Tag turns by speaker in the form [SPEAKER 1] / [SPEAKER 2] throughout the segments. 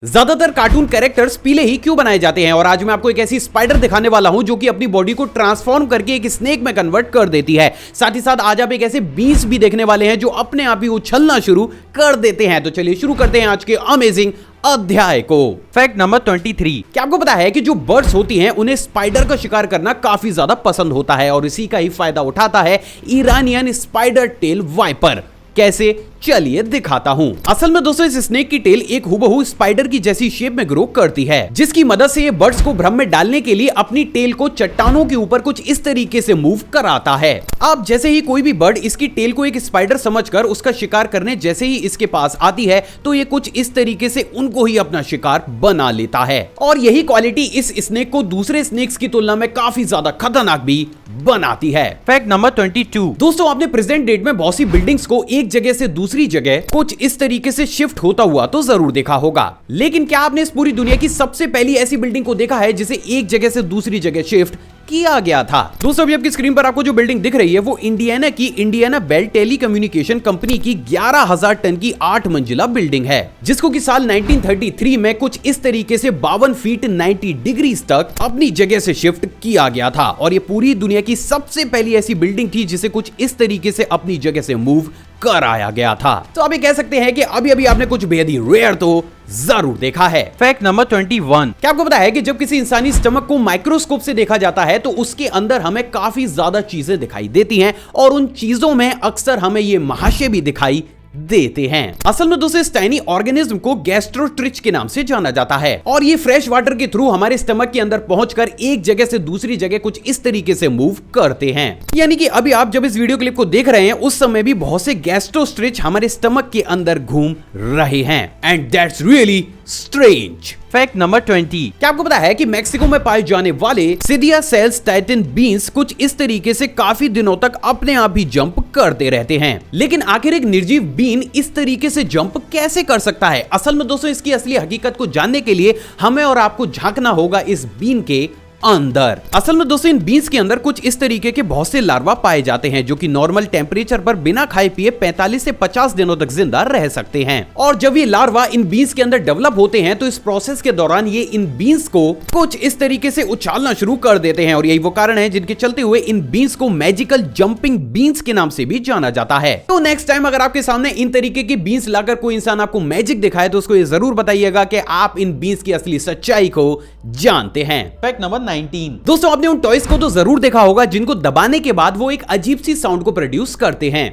[SPEAKER 1] ज्यादातर cartoon characters पीले ही क्यों बनाए जाते हैं और आज मैं आपको एक ऐसी स्पाइडर दिखाने वाला हूं जो कि अपनी बॉडी को ट्रांसफॉर्म करके एक स्नेक में कन्वर्ट कर देती है। साथ ही साथ आज आप एक ऐसे बीन्स भी देखने वाले हैं जो अपने आप ही उछलना शुरू कर देते हैं। तो चलिए शुरू करते हैं आज के अमेजिंग अध्याय को। फैक्ट नंबर 23, क्या आपको पता है कि जो बर्ड्स होती हैं उन्हें स्पाइडर का शिकार करना काफी ज्यादा पसंद होता है और इसी का ही फायदा उठाता है ईरानियन स्पाइडर टेल वाइपर। कैसे, चलिए दिखाता हूं। असल में दोस्तों इस स्नेक की टेल एक हुबहू स्पाइडर की जैसी शेप में ग्रो करती है, जिसकी मदद से ये बर्ड्स को भ्रम में डालने के लिए अपनी टेल को चट्टानों के ऊपर कुछ इस तरीके से मूव कराता है। अब जैसे ही कोई भी बर्ड इसकी टेल को एक स्पाइडर समझकर उसका शिकार करने जैसे ही इसके पास आती है तो ये कुछ इस तरीके से उनको ही अपना शिकार बना लेता है और यही क्वालिटी इस स्नेक को दूसरे स्नेक्स की तुलना में काफी ज्यादा खतरनाक भी बनाती है। फैक्ट नंबर 22, दोस्तों आपने प्रेजेंट डेट में बहुत सी बिल्डिंग्स को एक जगह से दूसरी जगह कुछ इस तरीके से शिफ्ट होता हुआ तो जरूर देखा होगा, लेकिन क्या आपने इस पूरी दुनिया की सबसे पहली ऐसी बिल्डिंग को देखा है जिसे एक जगह से दूसरी जगह शिफ्ट किया गया था? दोस्तों अभी आपकी स्क्रीन पर आपको जो बिल्डिंग दिख रही है वो इंडियाना की इंडियाना बेल टेलीकम्युनिकेशन कंपनी की 11,000 टन की 8 मंजिला बिल्डिंग है, जिसको कि साल 1933 में कुछ इस तरीके से 52 फीट 90 डिग्री तक अपनी जगह से शिफ्ट किया गया था और ये पूरी दुनिया की सबसे पहली ऐसी बिल्डिंग थी जिसे कुछ इस तरीके से अपनी जगह से मूव कराया गया था। तो आप ये कह सकते हैं कि अभी अभी आपने कुछ बेहद ही रेयर तो जरूर देखा है। फैक्ट नंबर 21, क्या आपको पता है कि जब किसी इंसानी स्टमक को माइक्रोस्कोप से देखा जाता है तो उसके अंदर हमें काफी ज्यादा चीजें दिखाई देती हैं और उन चीजों में अक्सर हमें ये महाशय भी दिखाई देते हैं। असल में दोस्तों इस टाइनी ऑर्गेनिज्म को गैस्ट्रोट्रिच के नाम से जाना जाता है और ये फ्रेश वाटर के थ्रू हमारे स्टमक के अंदर पहुंचकर एक जगह से दूसरी जगह कुछ इस तरीके से मूव करते हैं। यानी कि अभी आप जब इस वीडियो क्लिप को देख रहे हैं उस समय भी बहुत से गैस्ट्रोस्ट्रिच हमारे स्टमक के अंदर घूम रहे हैं and that's really strange. Fact number 20, क्या आपको पता है कि मेक्सिको में पाए जाने वाले सिदिया सेल्स टाइटन बीन्स कुछ इस तरीके से काफी दिनों तक अपने आप ही जंप करते रहते हैं, लेकिन आखिर एक निर्जीव बीन इस तरीके से जंप कैसे कर सकता है? असल में दोस्तों इसकी असली हकीकत को जानने के लिए हमें और आपको झांकना होगा इस बीन के अंदर। असल में दोस्तों इन बीन्स के अंदर कुछ इस तरीके के बहुत से लार्वा पाए जाते हैं जो कि नॉर्मल टेम्परेचर पर बिना खाए पिए 45 से 50 दिनों तक जिंदा रह सकते हैं और जब ये लार्वा इन बीन्स के अंदर डेवलप होते हैं तो इस प्रोसेस के दौरान ये इन बीन्स को कुछ इस तरीके से उछालना शुरू कर देते हैं और यही वो कारण है जिनके चलते हुए इन बीन्स को मैजिकल जंपिंग बीन्स के नाम से भी जाना जाता है। तो नेक्स्ट टाइम अगर आपके सामने इन तरीके की बीन्स लाकर कोई इंसान आपको मैजिक दिखाए तो उसको ये जरूर बताइएगा कि आप इन बीन्स की असली सच्चाई को जानते हैं। फैक्ट नंबर 19, दोस्तों आपने उन टॉयज को तो जरूर देखा होगा जिनको दबाने के बाद वो एक अजीब सी साउंड को प्रोड्यूस करते हैं।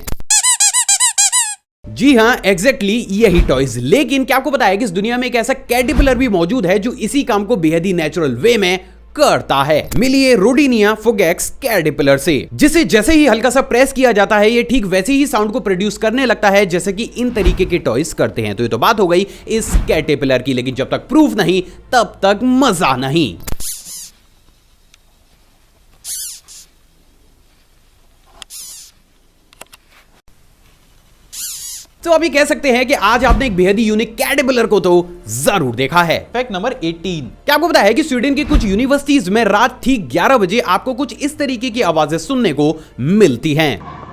[SPEAKER 1] जी हाँ, एग्जैक्टली यही टॉयज। लेकिन क्या आपको पता है कि इस दुनिया में एक ऐसा कैटरपिलर भी मौजूद है जो इसी काम को बेहद ही नेचुरल वे में करता है। मिलिए रोडिनिया फुगैक्स कैटरपिलर से, जिसे जैसे ही हल्का सा प्रेस किया जाता है ये ठीक वैसे ही साउंड को प्रोड्यूस करने लगता है जैसे कि इन तरीके के टॉयज करते हैं। तो ये तो बात हो गई इस कैटरपिलर की, लेकिन जब तक प्रूफ नहीं तब तक मजा नहीं। तो अभी कह सकते हैं कि आज आपने एक बेहद ही यूनिक कैटरपिलर को तो जरूर देखा है। फैक्ट नंबर 18, क्या आपको पता है कि स्वीडन की कुछ यूनिवर्सिटीज में रात ठीक 11 बजे आपको कुछ इस तरीके की आवाजें सुनने को मिलती हैं।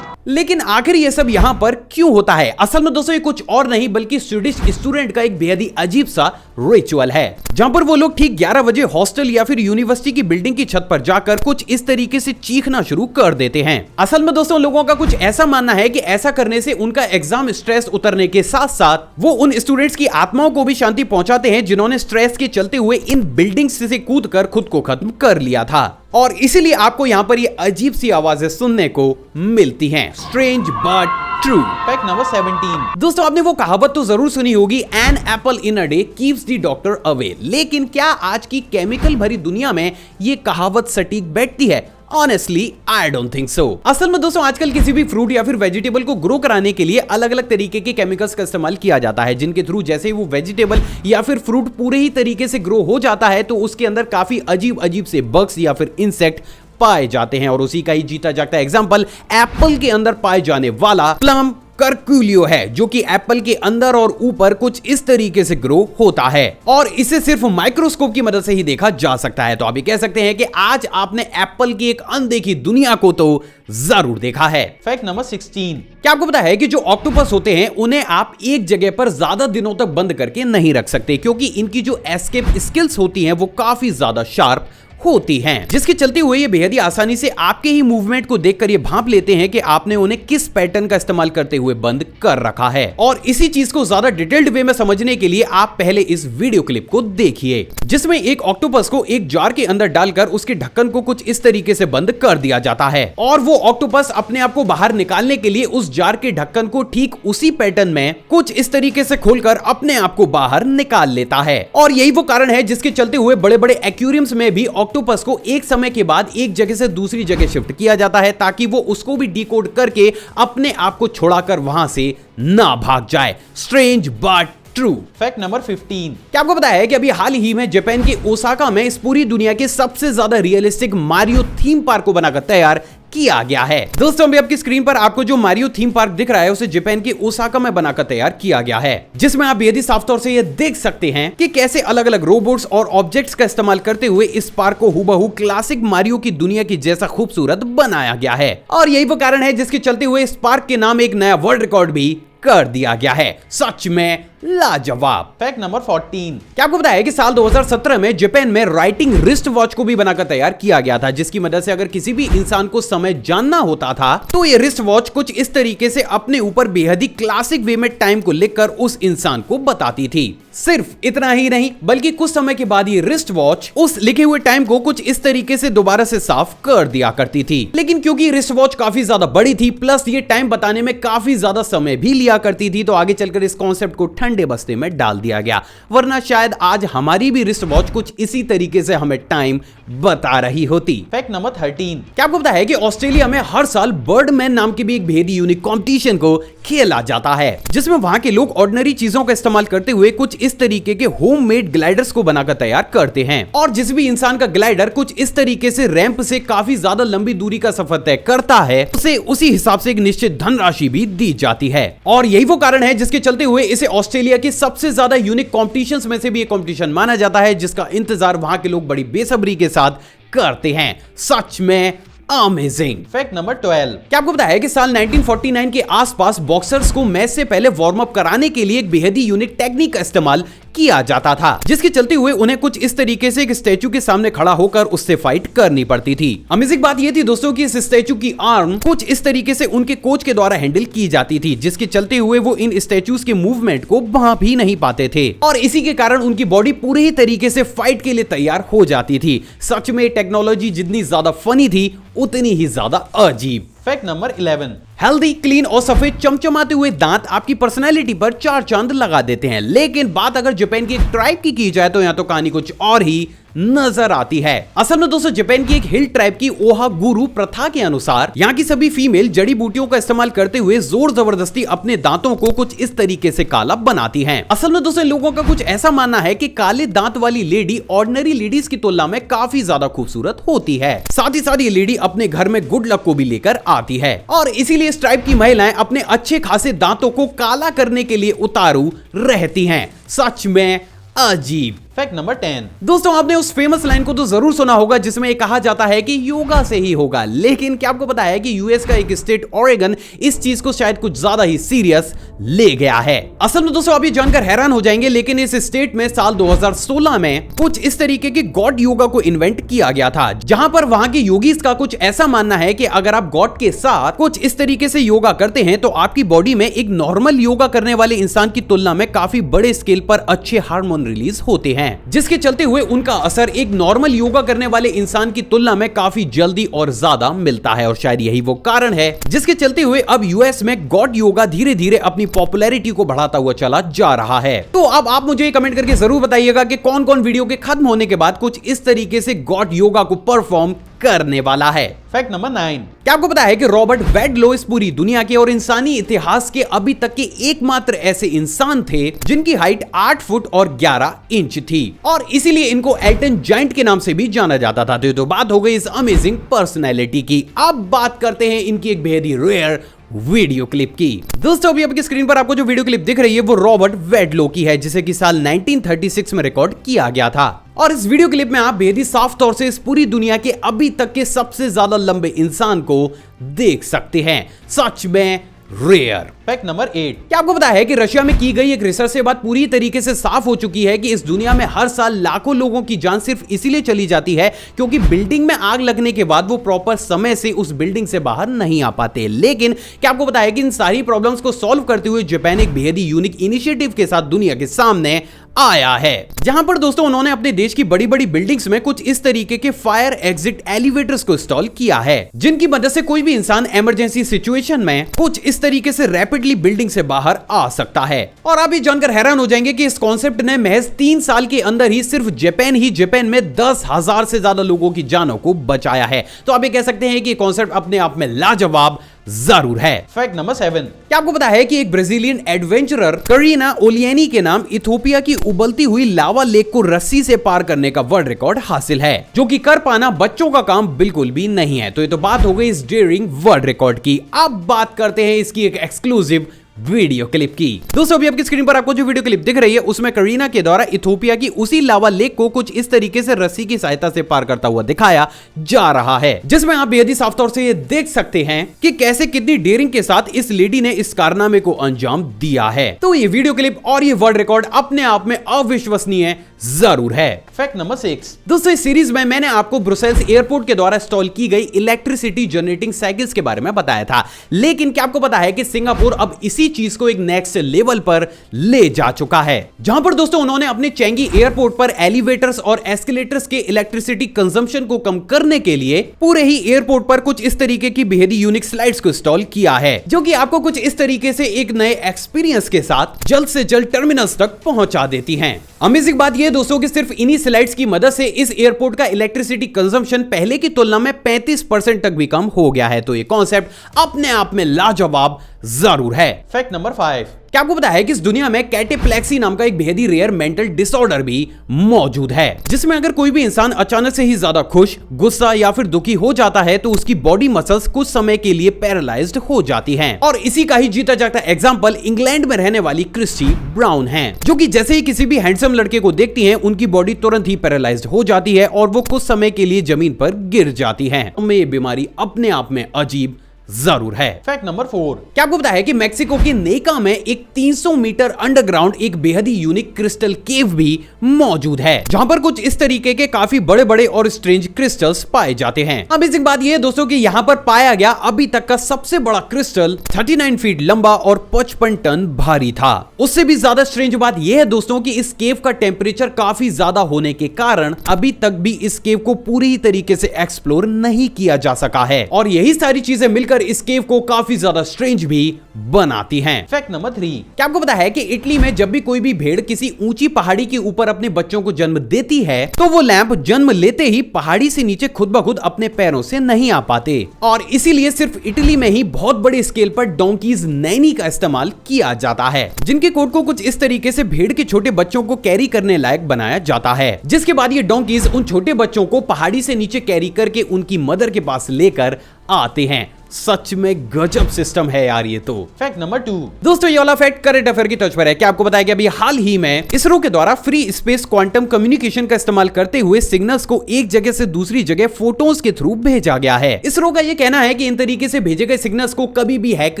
[SPEAKER 1] लेकिन आखिर ये सब यहां पर क्यों होता है? असल में दोस्तों ये कुछ और नहीं बल्कि स्वीडिश स्टूडेंट का एक बेहद ही अजीब सा रिचुअल है, जहां पर वो लोग ठीक 11 बजे हॉस्टल या फिर यूनिवर्सिटी की बिल्डिंग की छत पर जाकर कुछ इस तरीके से चीखना शुरू कर देते हैं। असल में दोस्तों लोगों का कुछ ऐसा मानना है कि ऐसा करने से उनका एग्जाम स्ट्रेस उतरने के साथ साथ वो उन स्टूडेंट्स की आत्माओं को भी शांति पहुंचाते हैं जिन्होंने स्ट्रेस के चलते हुए इन बिल्डिंग्स से कूद कर खुद को खत्म कर लिया था और इसीलिए आपको यहाँ पर ये अजीब सी आवाजें सुनने को मिलती हैं। Strange but true. Fact number 17, दोस्तों आपने वो कहावत तो जरूर सुनी होगी, an apple in a day keeps the doctor away. लेकिन क्या आज की केमिकल भरी दुनिया में ये कहावत सटीक बैठती है? Honestly, I don't think so। असल में दोस्तों आजकल किसी भी फ्रूट या फिर वेजिटेबल को ग्रो कराने के लिए अलग अलग तरीके के केमिकल्स का इस्तेमाल किया जाता है, जिनके थ्रू जैसे ही वो वेजिटेबल या फिर फ्रूट पूरे ही तरीके से ग्रो हो जाता है तो उसके अंदर काफी अजीब अजीब से बग्स या फिर इंसेक्ट पाए जाते हैं और उसी का ही जीता जागता एग्जांपल एप्पल के अंदर पाए जाने वाला प्लम कर्क्यूलियो है, जो कि एप्पल के अंदर और ऊपर कुछ इस तरीके से ग्रो होता है और इसे सिर्फ माइक्रोस्कोप की मदद से ही देखा जा सकता है। तो आप ये कह सकते हैं कि आज आपने एप्पल की एक अनदेखी दुनिया को तो जरूर देखा है।
[SPEAKER 2] फैक्ट नंबर 16,
[SPEAKER 1] क्या आपको पता है कि जो ऑक्टोपस होते हैं उन्हें आप एक जगह पर ज्यादा दिनों तक बंद करके नहीं रख सकते, क्योंकि इनकी जो एस्केप स्किल्स होती हैं वो काफी ज्यादा शार्प होती हैं, जिसके चलते हुए ये बेहद ही आसानी से आपके ही मूवमेंट को देखकर ये भांप लेते हैं कि आपने उन्हें किस पैटर्न का इस्तेमाल करते हुए बंद कर रखा है। और इसी चीज को ज्यादा डिटेल्ड वे में समझने के लिए आप पहले इस वीडियो क्लिप को देखिए, जिसमें एक ऑक्टोपस को एक जार के अंदर डालकर उसके ढक्कन को कुछ इस तरीके से बंद कर दिया जाता है और वो ऑक्टोपस अपने आप को बाहर निकालने के लिए उस जार के ढक्कन को ठीक उसी पैटर्न में कुछ इस तरीके से खोलकर अपने आप को बाहर निकाल लेता है। और यही वो कारण है जिसके चलते हुए बड़े बड़े एक्वेरियम्स में भी ऑक्टोपस को एक समय के बाद एक जगह से दूसरी जगह शिफ्ट किया जाता है, ताकि वो उसको भी डिकोड करके अपने आप को छुड़ाकर वहां से ना भाग जाए। Strange but true.
[SPEAKER 2] Fact number 15,
[SPEAKER 1] क्या आपको पता है कि अभी हाल ही में जापान के ओसाका में इस पूरी दुनिया के सबसे ज्यादा रियलिस्टिक मारियो थीम पार्क को बनाकर तैयार किया गया है। दोस्तों अभी आपकी स्क्रीन पर आपको जो मारियो थीम पार्क दिख रहा है उसे जापान के ओसाका में बनाकर तैयार किया गया है, जिसमें आप बेहद ही साफ तौर से ये देख सकते हैं कि कैसे अलग अलग रोबोट्स और ऑब्जेक्ट्स का इस्तेमाल करते हुए इस पार्क को हुबहू क्लासिक मारियो की दुनिया की जैसा खूबसूरत बनाया गया है। और यही वो कारण है जिसके चलते हुए इस पार्क के नाम एक नया वर्ल्ड रिकॉर्ड भी कर दिया गया है। सच में लाजवाब।
[SPEAKER 2] फैक्ट नंबर 14,
[SPEAKER 1] क्या आपको पता है कि साल 2017 में जापान में राइटिंग रिस्ट वॉच को भी बनाकर तैयार किया गया था, जिसकी मदद से अगर किसी भी इंसान को समय जानना होता था तो ये रिस्ट वॉच कुछ इस तरीके से अपने ऊपर बेहद ही क्लासिक वे में टाइम को लिखकर उस इंसान को बताती थी। सिर्फ इतना ही नहीं बल्कि कुछ समय के बाद ये रिस्ट वॉच उस लिखे हुए टाइम को कुछ इस तरीके से दोबारा से साफ कर दिया करती थी। लेकिन क्योंकि रिस्ट वॉच काफी ज्यादा बड़ी थी प्लस ये टाइम बताने में काफी ज्यादा समय भी लिया करती थी, तो आगे चलकर इस कॉन्सेप्ट को ठंडे बस्ते में डाल दिया गया, वरना शायद आज हमारी भी रिस्ट वॉच कुछ इसी तरीके से हमें टाइम बता रही होती।
[SPEAKER 2] फैक्ट नंबर 13,
[SPEAKER 1] क्या आपको पता है कि ऑस्ट्रेलिया में हर साल बर्डमैन नाम की भी एक बेहद यूनिक कंपटीशन को खेला जाता है, जिसमें वहां के लोग ऑर्डिनरी चीजों का इस्तेमाल करते हुए कुछ इस तरीके के होममेड ग्लाइडर्स को बनाकर तैयार करते हैं। और जिस भी इंसान का ग्लाइडर कुछ इस तरीके से रैंप से काफी ज्यादा लंबी दूरी का सफर तय करता है उसे उसी हिसाब से एक निश्चित धनराशि भी दी जाती है। और यही वो कारण है जिसके चलते हुए इसे ऑस्ट्रेलिया के सबसे ज्यादा यूनिक कॉम्पिटिशंस में से भी एक कॉम्पिटिशन माना जाता है, जिसका इंतजार वहां के लोग बड़ी बेसब्री के साथ करते हैं। सच में अमेजिंग।
[SPEAKER 2] फैक्ट नंबर 12,
[SPEAKER 1] क्या आपको पता है कि साल 1949 के आसपास बॉक्सर्स को मैच से पहले वार्म अप कराने के लिए एक बेहद ही यूनिक टेक्निक का इस्तेमाल किया जाता था, जिसके चलते हुए उन्हें कुछ इस तरीके से एक स्टैचू के सामने खड़ा होकर उससे फाइट करनी पड़ती थी। अमेजिंग बात यह थी दोस्तों कि इस स्टैचू की आर्म कुछ इस तरीके से उनके कोच के द्वारा हैंडल की जाती थी, जिसके चलते हुए वो इन स्टैचूज के मूवमेंट को भांप ही नहीं पाते थे और इसी के कारण उनकी बॉडी पूरे ही तरीके से फाइट के लिए तैयार हो जाती थी। सच में टेक्नोलॉजी जितनी ज्यादा फनी थी उतनी ही ज्यादा अजीब।
[SPEAKER 2] फैक्ट नंबर 11,
[SPEAKER 1] हेल्दी, क्लीन और सफेद चमचमाते हुए दांत आपकी पर्सनैलिटी पर चार चांद लगा देते हैं। लेकिन बात अगर जापान की एक ट्राइब की जाए तो यहाँ तो कहानी कुछ और ही नजर आती है। असल में दोस्तों जापान की एक हिल ट्राइब की ओहा गुरु प्रथा के अनुसार यहाँ की सभी फीमेल जड़ी बूटियों का इस्तेमाल करते हुए जोर जबरदस्ती अपने दांतों को कुछ इस तरीके से काला बनाती हैं। असल में दोस्तों लोगों का कुछ ऐसा मानना है कि काले दांत वाली लेडी ऑर्डिनरी लेडीज की तुलना में काफी ज्यादा खूबसूरत होती है। साथ ही साथ ये लेडी अपने घर में गुड लक को भी लेकर आती है और इसीलिए इस ट्राइब की महिलाएं अपने अच्छे खासे दांतों को काला करने के लिए उतारू रहती हैं। सच में अजीब।
[SPEAKER 2] फैक्ट नंबर 10,
[SPEAKER 1] दोस्तों आपने उस फेमस लाइन को तो जरूर सुना होगा जिसमें यह कहा जाता है कि योगा से ही होगा, लेकिन क्या आपको पता है कि यूएस का एक स्टेट ओरेगन इस चीज को शायद कुछ ज्यादा ही सीरियस ले गया है। असल में दोस्तों आप ये जानकर हैरान हो जाएंगे, लेकिन इस स्टेट में साल 2016 में कुछ इस तरीके के गॉड योगा को इन्वेंट किया गया था, जहां पर वहां के योगीज का कुछ ऐसा मानना है कि अगर आप गॉड के साथ कुछ इस तरीके से योगा करते हैं तो आपकी बॉडी में एक नॉर्मल योगा करने वाले इंसान की तुलना में काफी बड़े स्केल पर अच्छे हार्मोन रिलीज होते हैं, जिसके चलते हुए उनका असर एक नॉर्मल योगा करने वाले इंसान की तुलना में काफी जल्दी और ज्यादा मिलता है। और शायद यही वो कारण है जिसके चलते हुए अब यूएस में गॉड योगा धीरे धीरे अपनी पॉपुलैरिटी को बढ़ाता हुआ चला जा रहा है। तो अब आप मुझे कमेंट करके जरूर बताइएगा कि कौन कौन वीडियो के खत्म होने के बाद कुछ इस तरीके से गॉड योगा को परफॉर्म करने वाला है।
[SPEAKER 2] फैक्ट नंबर 9,
[SPEAKER 1] क्या आपको पता है कि रॉबर्ट वेडलो इस पूरी दुनिया के और इंसानी इतिहास के अभी तक के एकमात्र ऐसे इंसान थे जिनकी हाइट 8 फुट और 11 इंच थी और इसीलिए इनको एल्टन जायंट के नाम से भी जाना जाता था। तो बात हो गई इस अमेजिंग पर्सनैलिटी की। अब बात करते हैं इनकी एक बेहद ही रेयर वीडियो क्लिप की। दोस्तों अभी आपकी स्क्रीन पर आपको जो वीडियो क्लिप दिख रही है वो रॉबर्ट वेडलो की है, जिसे कि साल 1936 में रिकॉर्ड किया गया था। और इस वीडियो क्लिप में आप बेहद ही साफ तौर से इस पूरी दुनिया के अभी तक के सबसे ज्यादा लंबे इंसान को देख सकते हैं। सच में रेयर।
[SPEAKER 2] Fact number 8।
[SPEAKER 1] क्या आपको पता है कि रशिया में की गई एक रिसर्च से बात पूरी तरीके से साफ हो चुकी है कि इस दुनिया में हर साल लाखों लोगों की जान सिर्फ इसीलिए चली जाती है क्योंकि बिल्डिंग में आग लगने के बाद वो प्रॉपर समय से उस बिल्डिंग से बाहर नहीं आ पाते। लेकिन क्या आपको पता है कि इन सारी प्रॉब्लम्स को सॉल्व करते हुए जापान एक बेहद ही यूनिक इनिशिएटिव के साथ दुनिया के सामने आया है, जहां पर दोस्तों उन्होंने अपने देश की बड़ी बड़ी बिल्डिंग्स में कुछ इस तरीके के फायर एग्जिट एलिवेटर्स को इंस्टॉल किया है, जिनकी मदद से कोई भी इंसान इमरजेंसी सिचुएशन में कुछ इस तरीके से रैपिडली बिल्डिंग से बाहर आ सकता है। और आप ये जानकर हैरान हो जाएंगे कि इस कॉन्सेप्ट ने महज 3 साल के अंदर ही सिर्फ जापान में 10,000 से ज्यादा लोगों की जानों को बचाया है। तो आप ये कह सकते हैं कि कॉन्सेप्ट अपने आप में लाजवाब जरूर है।
[SPEAKER 2] Fact number 7।
[SPEAKER 1] क्या आपको पता है कि एक ब्राजीलियन एडवेंचरर करीना ओलिएनी के नाम इथियोपिया की उबलती हुई लावा लेक को रस्सी से पार करने का वर्ल्ड रिकॉर्ड हासिल है, जो कि कर पाना बच्चों का काम बिल्कुल भी नहीं है। तो ये तो बात हो गई इस डेयरिंग वर्ल्ड रिकॉर्ड की। अब बात करते हैं इसकी एक एक्सक्लूसिव वीडियो क्लिप की। दोस्तों अभी आपकी स्क्रीन पर आपको जो वीडियो क्लिप दिख रही है उसमें करीना के द्वारा इथियोपिया की उसी लावा लेक को कुछ इस तरीके से रस्सी की सहायता से पार करता हुआ दिखाया जा रहा है, जिसमें आप बेहद ही साफ तौर से ये देख सकते हैं कि कैसे कितनी डेयरिंग के साथ इस लेडी ने इस कारनामे को अंजाम दिया है। तो ये वीडियो क्लिप और ये वर्ल्ड रिकॉर्ड अपने आप में अविश्वसनीय जरूर है।
[SPEAKER 2] Fact number 6।
[SPEAKER 1] दोस्तों इस सीरीज में मैंने आपको ब्रुसेल्स एयरपोर्ट के द्वारा इंस्टॉल की गई इलेक्ट्रिसिटी जनरेटिंग साइकिल्स के बारे में बताया था, लेकिन क्या आपको पता है कि सिंगापुर अब इसी चीज को एक नेक्स्ट लेवल पर ले जा चुका है, जहां पर दोस्तों उन्होंने अपने चेंगी एयरपोर्ट पर एलिवेटर्स और एस्केलेटर्स के इलेक्ट्रिसिटी कंजम्पशन को कम करने के लिए पूरे ही एयरपोर्ट पर कुछ इस तरीके की बेहद ही यूनिक स्लाइड्स को इंस्टॉल किया है, जो कि आपको कुछ इस तरीके से एक नए एक्सपीरियंस के साथ जल्द से जल्द टर्मिनल्स तक पहुंचा देती हैं। अमेजिंग बात यह दोस्तों कि सिर्फ इन्हीं स्लाइड्स की मदद से इस एयरपोर्ट का इलेक्ट्रिसिटी कंजम्पशन पहले की तुलना में 35% तक भी कम हो गया है। तो ये कॉन्सेप्ट अपने आप में लाजवाब जरूर है।
[SPEAKER 2] Fact number 5।
[SPEAKER 1] क्या आपको पता है कि इस दुनिया में कैटेप्लेक्सी नाम का एक बेहद ही रेयर मेंटल डिसऑर्डर भी मौजूद है, जिसमें अगर कोई भी इंसान अचानक से ही ज्यादा खुश, गुस्सा या फिर दुखी हो जाता है तो उसकी बॉडी मसल्स कुछ समय के लिए पैरालाइज्ड हो जाती हैं। और इसी का ही जीता जागता एग्जांपल इंग्लैंड में रहने वाली क्रिस्टी ब्राउन है, जो कि जैसे ही किसी भी हैंडसम लड़के को देखती हैं उनकी बॉडी तुरंत ही पैरालाइज्ड हो जाती है और वो कुछ समय के लिए जमीन पर गिर जाती हैं। ये बीमारी अपने आप में अजीब जरूर है।
[SPEAKER 2] Fact number 4।
[SPEAKER 1] क्या आपको पता है कि मेक्सिको के नेका में एक 300 मीटर अंडरग्राउंड एक बेहद ही यूनिक क्रिस्टल केव भी मौजूद है, जहां पर कुछ इस तरीके के काफी बड़े बड़े और स्ट्रेंज क्रिस्टल्स पाए जाते हैं। अमेजिंग बात यह है दोस्तों कि यहां पर पाया गया अभी तक का सबसे बड़ा क्रिस्टल 39 फीट लंबा और 55 टन भारी था। उससे भी ज्यादा स्ट्रेंज बात यह है दोस्तों कि इस केव का टेम्परेचर काफी ज्यादा होने के कारण अभी तक भी इस केव को पूरी तरीके से एक्सप्लोर नहीं किया जा सका है, और यही सारी चीजें मिलकर इस केव को काफी ज्यादा स्ट्रेंज भी बनाती हैं।
[SPEAKER 2] Fact number 3।
[SPEAKER 1] क्या आपको पता है कि इटली में जब भी कोई भी भेड़ किसी ऊंची पहाड़ी के ऊपर अपने बच्चों को जन्म देती है तो वो लैंप जन्म लेते ही पहाड़ी से नीचे खुद ब खुद अपने पैरों से नहीं आ पाते, और इसीलिए सिर्फ इटली में ही बहुत बड़े स्केल पर डोंकीज नैनी का इस्तेमाल किया जाता है, जिनके कोट को कुछ इस तरीके से भेड़ के छोटे बच्चों को कैरी करने लायक बनाया जाता है, जिसके बाद ये डोंकीज उन छोटे बच्चों को पहाड़ी से नीचे कैरी करके उनकी मदर के पास लेकर आते हैं। सच में गजब सिस्टम है यार ये तो।
[SPEAKER 2] Fact number 2।
[SPEAKER 1] दोस्तों ये वाला फैक्ट करंट अफेयर की टच पर है। क्या आपको पता है कि अभी हाल ही में इसरो के द्वारा फ्री स्पेस क्वांटम कम्युनिकेशन का इस्तेमाल करते हुए सिग्नल्स को एक जगह से दूसरी जगह फोटोन्स के थ्रू भेजा गया है। इसरो का ये कहना है कि इन तरीके से भेजे गए सिग्नल्स को कभी भी हैक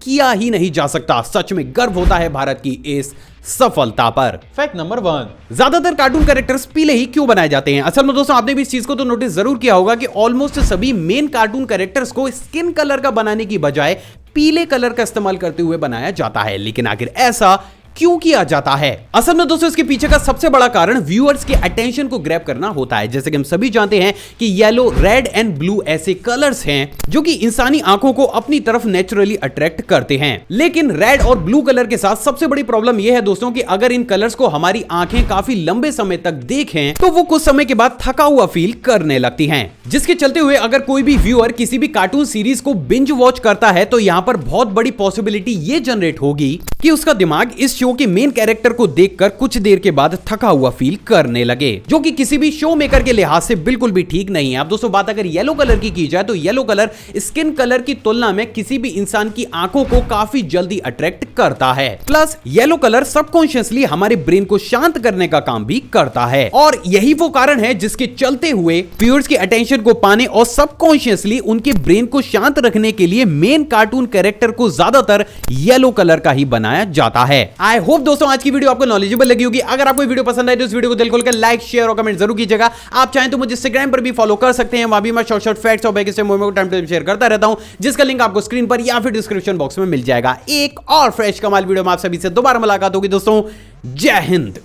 [SPEAKER 1] किया ही नहीं जा सकता। सच में गर्व होता है भारत की इस सफलता पर।
[SPEAKER 2] Fact number 1।
[SPEAKER 1] ज्यादातर कार्टून कैरेक्टर्स पीले ही क्यों बनाए जाते हैं? असल में दोस्तों आपने भी इस चीज को तो नोटिस जरूर किया होगा कि ऑलमोस्ट सभी मेन कार्टून कैरेक्टर्स को स्किन कलर का बनाने की बजाय पीले कलर का इस्तेमाल करते हुए बनाया जाता है। लेकिन आखिर ऐसा क्यों किया जाता है? असल में दोस्तों इसके पीछे का सबसे बड़ा कारण व्यूअर्स के अटेंशन को ग्रैब करना होता है। जैसे कि हम सभी जानते हैं कि येलो, रेड एंड ब्लू ऐसे कलर्स हैं जो कि इंसानी आंखों को अपनी तरफ नेचुरली अट्रैक्ट करते हैं। लेकिन रेड और ब्लू कलर के साथ सबसे बड़ी प्रॉब्लम यह है दोस्तों कि अगर इन कलर्स को हमारी आंखें काफी लंबे समय तक देखें तो वो कुछ समय के बाद थका हुआ फील करने लगती हैं, जिसके चलते हुए अगर कोई भी व्यूअर किसी भी कार्टून सीरीज को बिंज वॉच करता है तो यहां पर बहुत बड़ी पॉसिबिलिटी ये जनरेट होगी कि उसका दिमाग इस शो के मेन कैरेक्टर को देखकर कुछ देर के बाद थका हुआ फील करने लगे, जो कि किसी भी शो मेकर के लिहाज से बिल्कुल भी ठीक नहीं है। अब दोस्तों बात अगर येलो कलर की जाए तो येलो कलर स्किन कलर की तुलना में किसी भी इंसान की आंखों को काफी जल्दी अट्रैक्ट करता है। प्लस येलो कलर सबकॉन्शियसली हमारे ब्रेन को शांत करने का काम भी करता है, और यही वो कारण है जिसके चलते हुए व्यूअर्स की अटेंशन को पाने और सबकॉन्शियसली उनके ब्रेन को शांत रखने के लिए मेन कार्टून कैरेक्टर को ज्यादातर येलो कलर का ही बनाया जाता है। आई होप दोस्तों आज की वीडियो आपको नॉलेजेबल लगी होगी। अगर आपको वीडियो पसंद आए तो इस वीडियो को दिल खोलकर लाइक, शेयर और कमेंट जरूर कीजिएगा। आप चाहें तो मुझे इंस्टाग्राम पर भी फॉलो कर सकते हैं, वहां भी मैं शॉर्ट फैक्ट्स और बैक से मूवी को टाइम टू शेयर करता रहता हूं, जिसका लिंक आपको स्क्रीन पर या फिर डिस्क्रिप्शन बॉक्स में मिल जाएगा। एक और फ्रेश कमाल वीडियो में आप सभी से दोबारा मुलाकात होगी दोस्तों। जय हिंद।